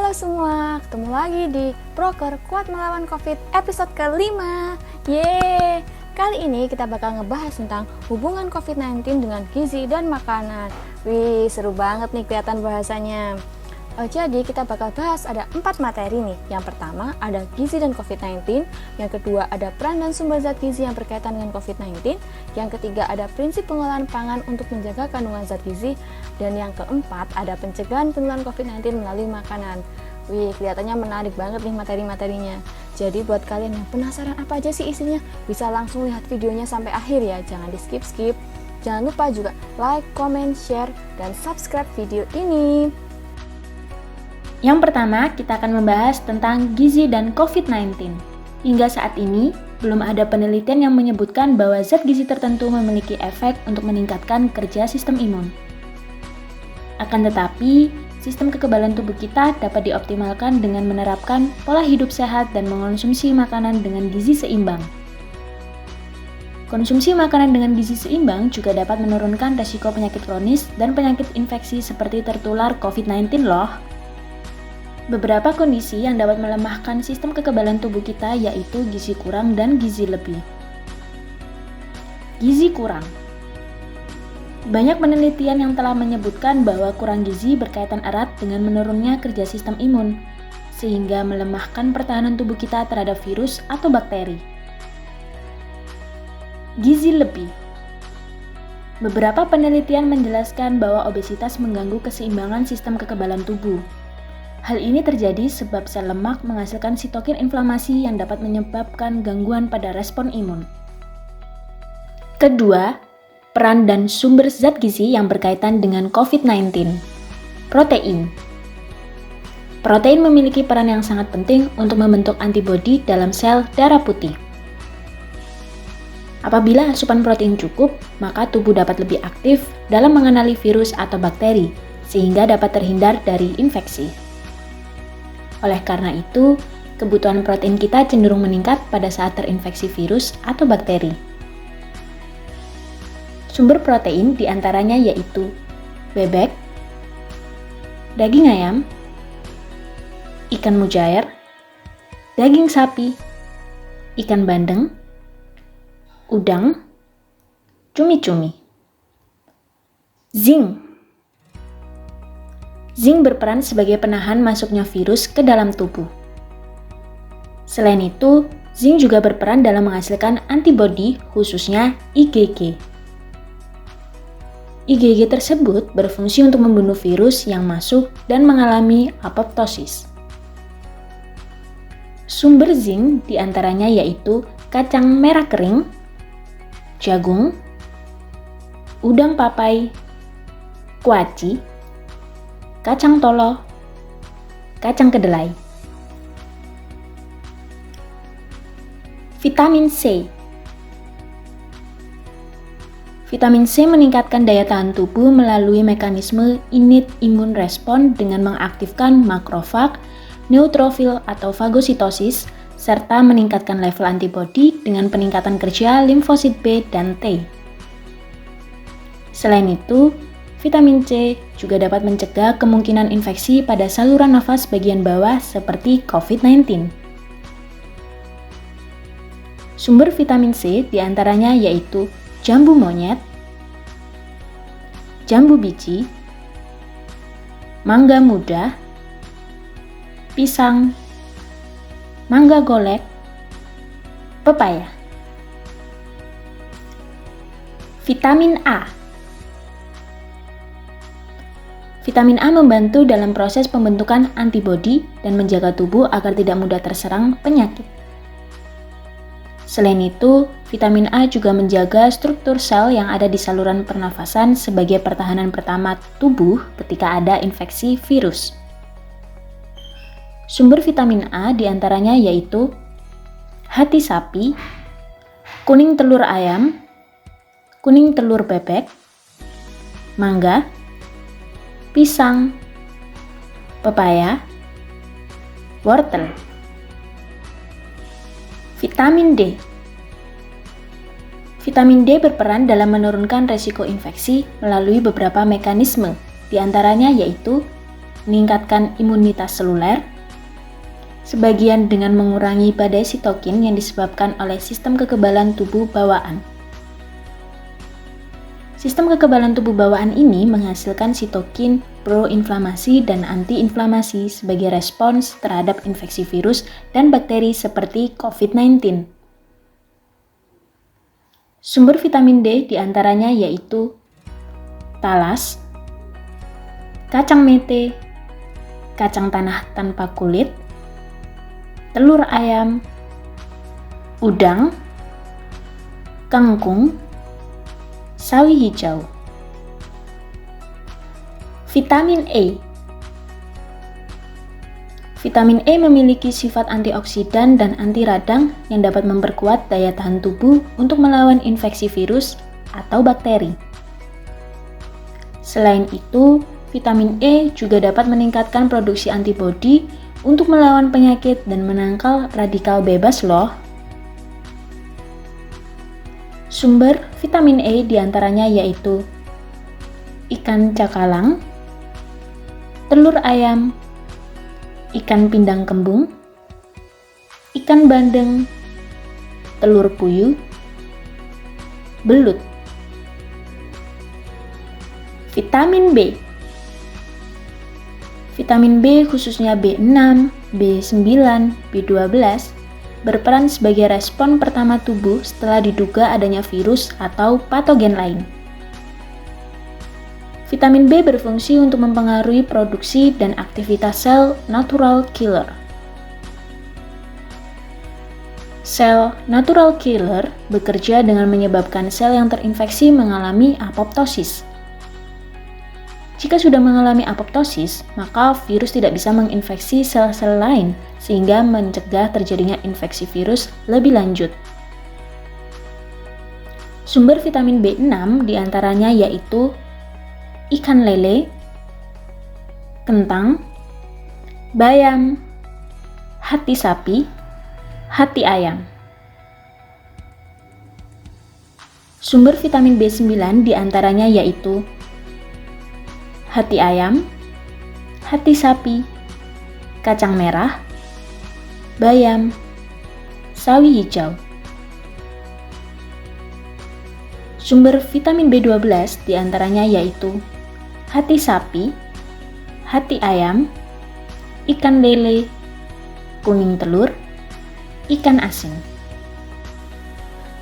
Halo semua, ketemu lagi di Broker Kuat Melawan Covid episode kelima. Yeay! Kali ini kita bakal ngebahas tentang hubungan COVID-19 dengan gizi dan makanan. Wih, seru banget nih kelihatan bahasanya. Jadi kita bakal bahas ada 4 materi nih. Yang pertama ada gizi dan COVID-19, yang kedua ada peran dan sumber zat gizi yang berkaitan dengan COVID-19, yang ketiga ada prinsip pengolahan pangan untuk menjaga kandungan zat gizi, dan yang keempat ada pencegahan penularan COVID-19 melalui makanan. Wih, kelihatannya menarik banget nih materi-materinya. Jadi buat kalian yang penasaran apa aja sih isinya, bisa langsung lihat videonya sampai akhir ya, jangan di skip-skip. Jangan lupa juga like, comment, share, dan subscribe video ini. Yang pertama, kita akan membahas tentang gizi dan COVID-19. Hingga saat ini, belum ada penelitian yang menyebutkan bahwa zat gizi tertentu memiliki efek untuk meningkatkan kerja sistem imun. Akan tetapi, sistem kekebalan tubuh kita dapat dioptimalkan dengan menerapkan pola hidup sehat dan mengonsumsi makanan dengan gizi seimbang. Konsumsi makanan dengan gizi seimbang juga dapat menurunkan resiko penyakit kronis dan penyakit infeksi seperti tertular COVID-19 loh. Beberapa kondisi yang dapat melemahkan sistem kekebalan tubuh kita yaitu gizi kurang dan gizi lebih. Gizi kurang. Banyak penelitian yang telah menyebutkan bahwa kurang gizi berkaitan erat dengan menurunnya kerja sistem imun, sehingga melemahkan pertahanan tubuh kita terhadap virus atau bakteri. Gizi lebih. Beberapa penelitian menjelaskan bahwa obesitas mengganggu keseimbangan sistem kekebalan tubuh. Hal ini terjadi sebab sel lemak menghasilkan sitokin inflamasi yang dapat menyebabkan gangguan pada respon imun. Kedua, peran dan sumber zat gizi yang berkaitan dengan COVID-19. Protein. Protein memiliki peran yang sangat penting untuk membentuk antibodi dalam sel darah putih. Apabila asupan protein cukup, maka tubuh dapat lebih aktif dalam mengenali virus atau bakteri, sehingga dapat terhindar dari infeksi. Oleh karena itu, kebutuhan protein kita cenderung meningkat pada saat terinfeksi virus atau bakteri. Sumber protein diantaranya yaitu bebek, daging ayam, ikan mujair, daging sapi, ikan bandeng, udang, cumi-cumi. Zinc. Zinc berperan sebagai penahan masuknya virus ke dalam tubuh. Selain itu, zinc juga berperan dalam menghasilkan antibodi, khususnya IgG. IgG tersebut berfungsi untuk membunuh virus yang masuk dan mengalami apoptosis. Sumber zinc diantaranya yaitu kacang merah kering, jagung, udang papai, kuaci, kacang tolo, kacang kedelai. Vitamin C. Vitamin C meningkatkan daya tahan tubuh melalui mekanisme innate immune response dengan mengaktifkan makrofag, neutrofil atau fagositosis, serta meningkatkan level antibodi dengan peningkatan kerja limfosit B dan T. Selain itu, vitamin C juga dapat mencegah kemungkinan infeksi pada saluran nafas bagian bawah seperti COVID-19. Sumber vitamin C diantaranya yaitu jambu monyet, jambu biji, mangga muda, pisang, mangga golek, pepaya. Vitamin A. Vitamin A membantu dalam proses pembentukan antibodi dan menjaga tubuh agar tidak mudah terserang penyakit. Selain itu, vitamin A juga menjaga struktur sel yang ada di saluran pernafasan sebagai pertahanan pertama tubuh ketika ada infeksi virus. Sumber vitamin A diantaranya yaitu hati sapi, kuning telur ayam, kuning telur bebek, mangga, pisang, pepaya, wortel. Vitamin D. Vitamin D berperan dalam menurunkan resiko infeksi melalui beberapa mekanisme, di antaranya yaitu meningkatkan imunitas seluler, sebagian dengan mengurangi badai sitokin yang disebabkan oleh sistem kekebalan tubuh bawaan. Sistem kekebalan tubuh bawaan ini menghasilkan sitokin proinflamasi dan antiinflamasi sebagai respons terhadap infeksi virus dan bakteri seperti COVID-19. Sumber vitamin D diantaranya yaitu talas, kacang mete, kacang tanah tanpa kulit, telur ayam, udang, kangkung, sawi hijau. Vitamin E. Vitamin E memiliki sifat antioksidan dan anti radang yang dapat memperkuat daya tahan tubuh untuk melawan infeksi virus atau bakteri. Selain itu, vitamin E juga dapat meningkatkan produksi antibodi untuk melawan penyakit dan menangkal radikal bebas loh. Sumber vitamin E diantaranya yaitu ikan cakalang, telur ayam, ikan pindang kembung, ikan bandeng, telur puyuh, belut. Vitamin B. Vitamin B khususnya B6, B9, B12 berperan sebagai respon pertama tubuh setelah diduga adanya virus atau patogen lain. Vitamin B berfungsi untuk mempengaruhi produksi dan aktivitas sel natural killer. Sel natural killer bekerja dengan menyebabkan sel yang terinfeksi mengalami apoptosis. Jika sudah mengalami apoptosis, maka virus tidak bisa menginfeksi sel-sel lain sehingga mencegah terjadinya infeksi virus lebih lanjut. Sumber vitamin B6 diantaranya yaitu ikan lele, kentang, bayam, hati sapi, hati ayam. Sumber vitamin B9 diantaranya yaitu hati ayam, hati sapi, kacang merah, bayam, sawi hijau. Sumber vitamin B12 diantaranya yaitu hati sapi, hati ayam, ikan lele, kuning telur, ikan asin.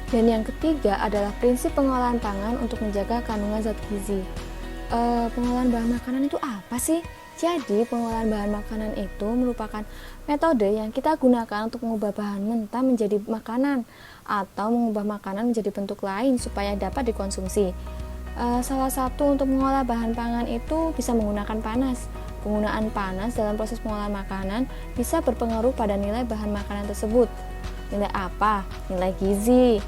Dan yang ketiga adalah prinsip pengolahan pangan untuk menjaga kandungan zat gizi. Pengolahan bahan makanan itu apa sih? Jadi pengolahan bahan makanan itu merupakan metode yang kita gunakan untuk mengubah bahan mentah menjadi makanan atau mengubah makanan menjadi bentuk lain supaya dapat dikonsumsi. Salah satu untuk mengolah bahan pangan itu bisa menggunakan panas. Penggunaan panas dalam proses pengolahan makanan bisa berpengaruh pada nilai bahan makanan tersebut. Nilai apa? Nilai gizi.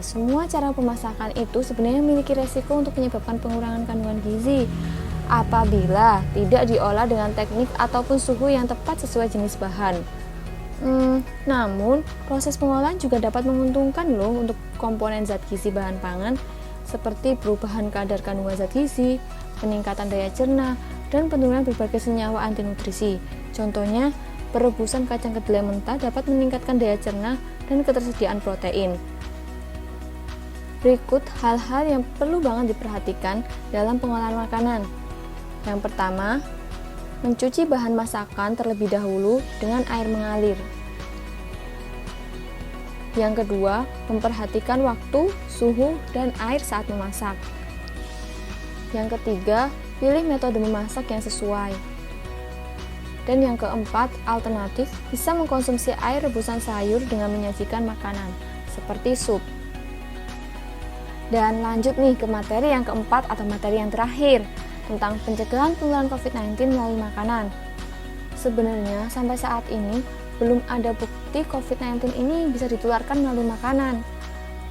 Semua cara pemasakan itu sebenarnya memiliki resiko untuk menyebabkan pengurangan kandungan gizi apabila tidak diolah dengan teknik ataupun suhu yang tepat sesuai jenis bahan. Namun, proses pengolahan juga dapat menguntungkan loh untuk komponen zat gizi bahan pangan seperti perubahan kadar kandungan zat gizi, peningkatan daya cerna, dan penurunan berbagai senyawa anti nutrisi. Contohnya, perebusan kacang kedelai mentah dapat meningkatkan daya cerna dan ketersediaan protein. Berikut hal-hal yang perlu banget diperhatikan dalam pengolahan makanan. Yang pertama, mencuci bahan masakan terlebih dahulu dengan air mengalir. Yang kedua, memperhatikan waktu, suhu, dan air saat memasak. Yang ketiga, pilih metode memasak yang sesuai. Dan yang keempat, alternatif bisa mengkonsumsi air rebusan sayur dengan menyajikan makanan, seperti sup. Dan lanjut nih ke materi yang keempat atau materi yang terakhir, tentang pencegahan penularan COVID-19 melalui makanan. Sebenarnya sampai saat ini belum ada bukti COVID-19 ini bisa ditularkan melalui makanan.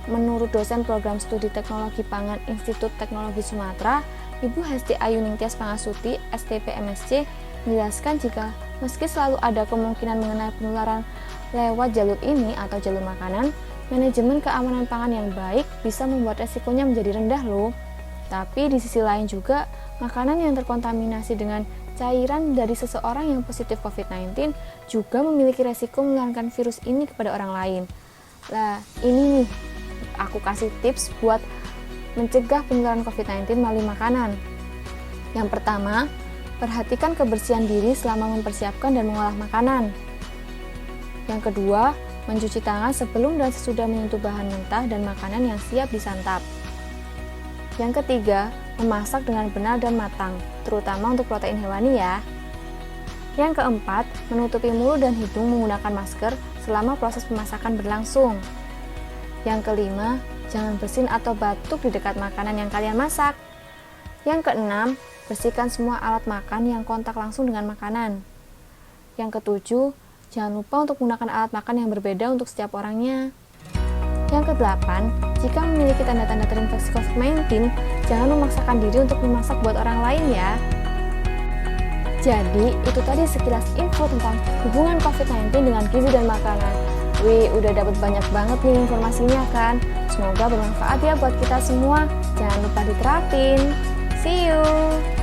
Menurut dosen program studi teknologi pangan Institut Teknologi Sumatera, Ibu Hesti Ayu Ningtyas Pangasuti, STP MSc, menjelaskan jika meski selalu ada kemungkinan mengenai penularan lewat jalur ini atau jalur makanan, manajemen keamanan pangan yang baik bisa membuat resikonya menjadi rendah loh. Tapi di sisi lain juga, makanan yang terkontaminasi dengan cairan dari seseorang yang positif COVID-19 juga memiliki resiko menularkan virus ini kepada orang lain. Nah, ini nih, aku kasih tips buat mencegah penularan COVID-19 melalui makanan. Yang pertama, perhatikan kebersihan diri selama mempersiapkan dan mengolah makanan. Yang kedua, mencuci tangan sebelum dan sesudah menyentuh bahan mentah dan makanan yang siap disantap. Yang ketiga, memasak dengan benar dan matang, terutama untuk protein hewani ya. Yang keempat, menutupi mulut dan hidung menggunakan masker selama proses pemasakan berlangsung. Yang kelima, jangan bersin atau batuk di dekat makanan yang kalian masak. Yang keenam, bersihkan semua alat makan yang kontak langsung dengan makanan. Yang ketujuh, jangan lupa untuk menggunakan alat makan yang berbeda untuk setiap orangnya. Yang kedelapan, jika memiliki tanda-tanda terinfeksi COVID-19, jangan memaksakan diri untuk memasak buat orang lain ya. Jadi, itu tadi sekilas info tentang hubungan COVID-19 dengan gizi dan makanan. Wih, udah dapat banyak banget nih informasinya kan? Semoga bermanfaat ya buat kita semua. Jangan lupa diterapin. See you!